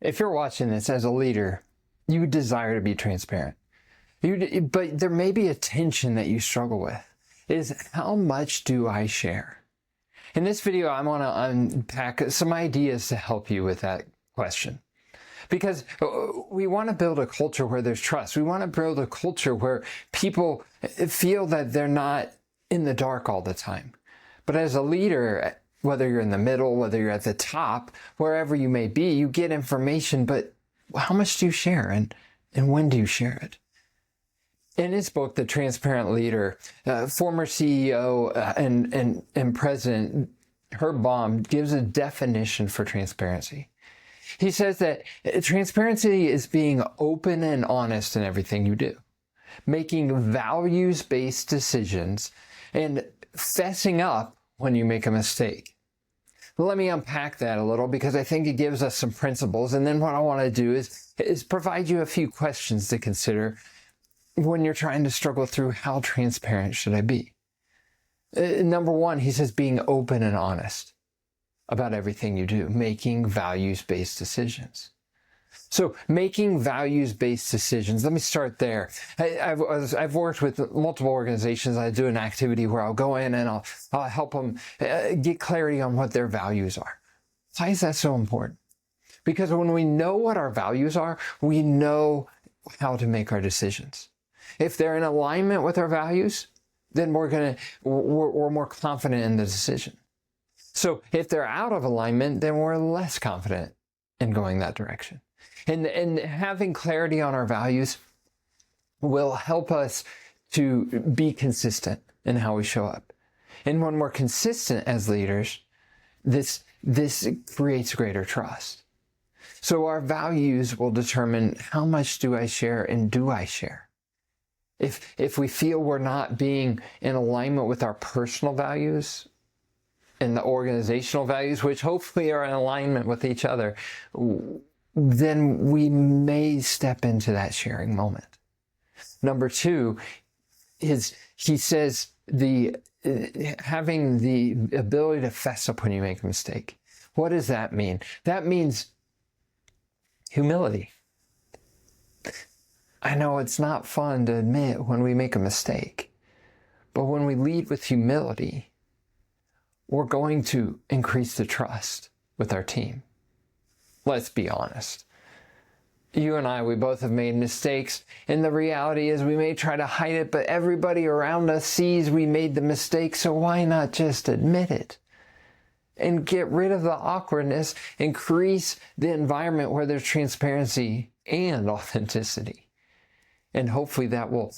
If you're watching this as a leader, you desire to be transparent. But there may be a tension that you struggle with. Is how much do I share? In this video, I want to unpack some ideas to help you with that question. Because we want to build a culture where there's trust. We want to build a culture where people feel that they're not in the dark all the time. But as a leader, whether you're in the middle, whether you're at the top, wherever you may be, you get information, but how much do you share and when do you share it? In his book, The Transparent Leader, former CEO and president Herb Baum gives a definition for transparency. He says that transparency is being open and honest in everything you do, making values-based decisions, and fessing up when you make a mistake. Let me unpack that a little because I think it gives us some principles. And then what I want to do is provide you a few questions to consider when you're trying to struggle through how transparent should I be. Number one, he says being open and honest about everything you do, making values-based decisions. So making values-based decisions, let me start there. I've worked with multiple organizations. I do an activity where I'll go in and I'll help them get clarity on what their values are. Why is that so important? Because when we know what our values are, we know how to make our decisions. If they're in alignment with our values, then we're more confident in the decision. So if they're out of alignment, then we're less confident in going that direction. And having clarity on our values will help us to be consistent in how we show up. And when we're consistent as leaders, this creates greater trust. So our values will determine how much do I share and do I share. If we feel we're not being in alignment with our personal values and the organizational values, which hopefully are in alignment with each other, then we may step into that sharing moment. Number two is, he says, having the ability to fess up when you make a mistake. What does that mean? That means humility. I know it's not fun to admit when we make a mistake, but when we lead with humility, we're going to increase the trust with our team. Let's be honest. You and I, we both have made mistakes, and the reality is we may try to hide it, but everybody around us sees we made the mistake, so why not just admit it? And get rid of the awkwardness, increase the environment where there's transparency and authenticity. And hopefully that will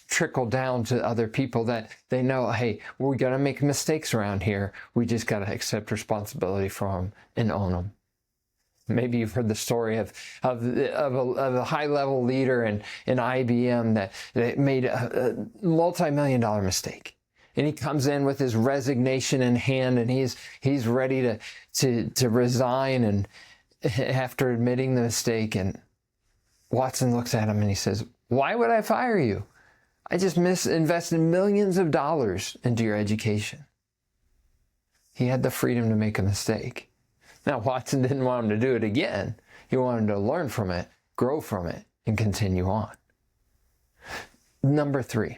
trickle down to other people that they know, hey, we're going to make mistakes around here. We just got to accept responsibility for them and own them. Maybe you've heard the story of a high-level leader in IBM that made a multi-million-dollar mistake. And he comes in with his resignation in hand, and he's ready to resign and after admitting the mistake. And Watson looks at him and he says, "Why would I fire you? I just invested millions of dollars into your education." He had the freedom to make a mistake. Now, Watson didn't want him to do it again. He wanted him to learn from it, grow from it, and continue on. Number three,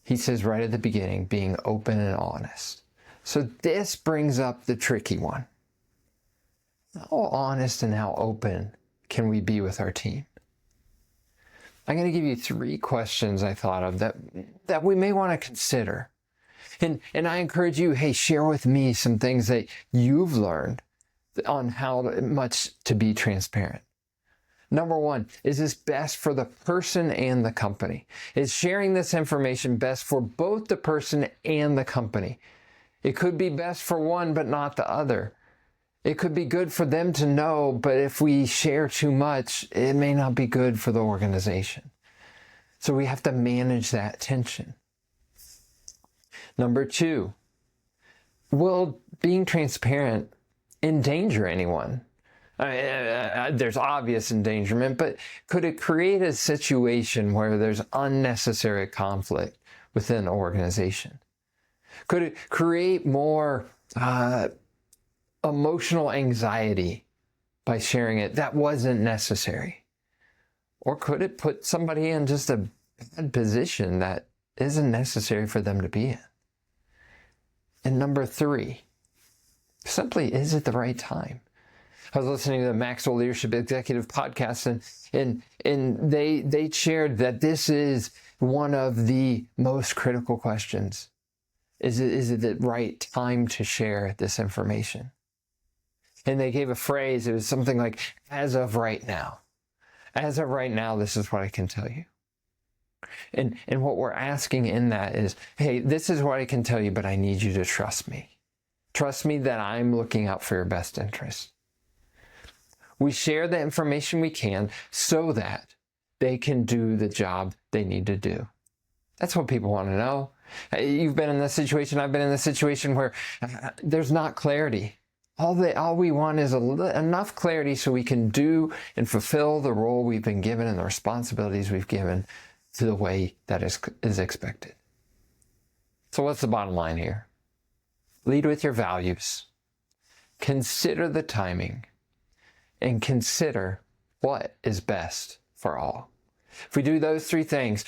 he says right at the beginning, being open and honest. So this brings up the tricky one. How honest and how open can we be with our team? I'm going to give you three questions I thought of that we may want to consider. And I encourage you, hey, share with me some things that you've learned on how much to be transparent. Number one, is this best for the person and the company? Is sharing this information best for both the person and the company? It could be best for one, but not the other. It could be good for them to know, but if we share too much, it may not be good for the organization. So we have to manage that tension. Number two, will being transparent endanger anyone? There's obvious endangerment, but could it create a situation where there's unnecessary conflict within an organization? Could it create more emotional anxiety by sharing it that wasn't necessary? Or could it put somebody in just a bad position that isn't necessary for them to be in? And number 3, simply, is it the right time? I was listening to the Maxwell Leadership Executive podcast, and they shared that this is one of the most critical questions. Is it the right time to share this information? And they gave a phrase. It was something like, as of right now. As of right now, this is what I can tell you. And what we're asking in that is, hey, this is what I can tell you, but I need you to trust me. Trust me that I'm looking out for your best interest. We share the information we can so that they can do the job they need to do. That's what people want to know. You've been in this situation. I've been in this situation where there's not clarity. All we want is enough clarity so we can do and fulfill the role we've been given and the responsibilities we've given to the way that is expected. So what's the bottom line here? Lead with your values. Consider the timing. And consider what is best for all. If we do those 3 things,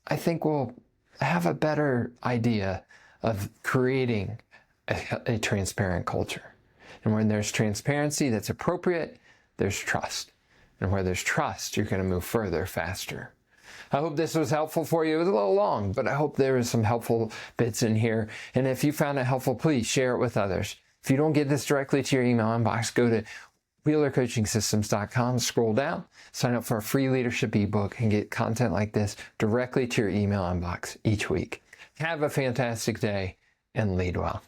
I think we'll have a better idea of creating a transparent culture. And when there's transparency that's appropriate, there's trust. And where there's trust, you're going to move further, faster. I hope this was helpful for you. It was a little long, but I hope there was some helpful bits in here. And if you found it helpful, please share it with others. If you don't get this directly to your email inbox, go to WheelerCoachingSystems.com, scroll down, sign up for a free leadership ebook, and get content like this directly to your email inbox each week. Have a fantastic day and lead well.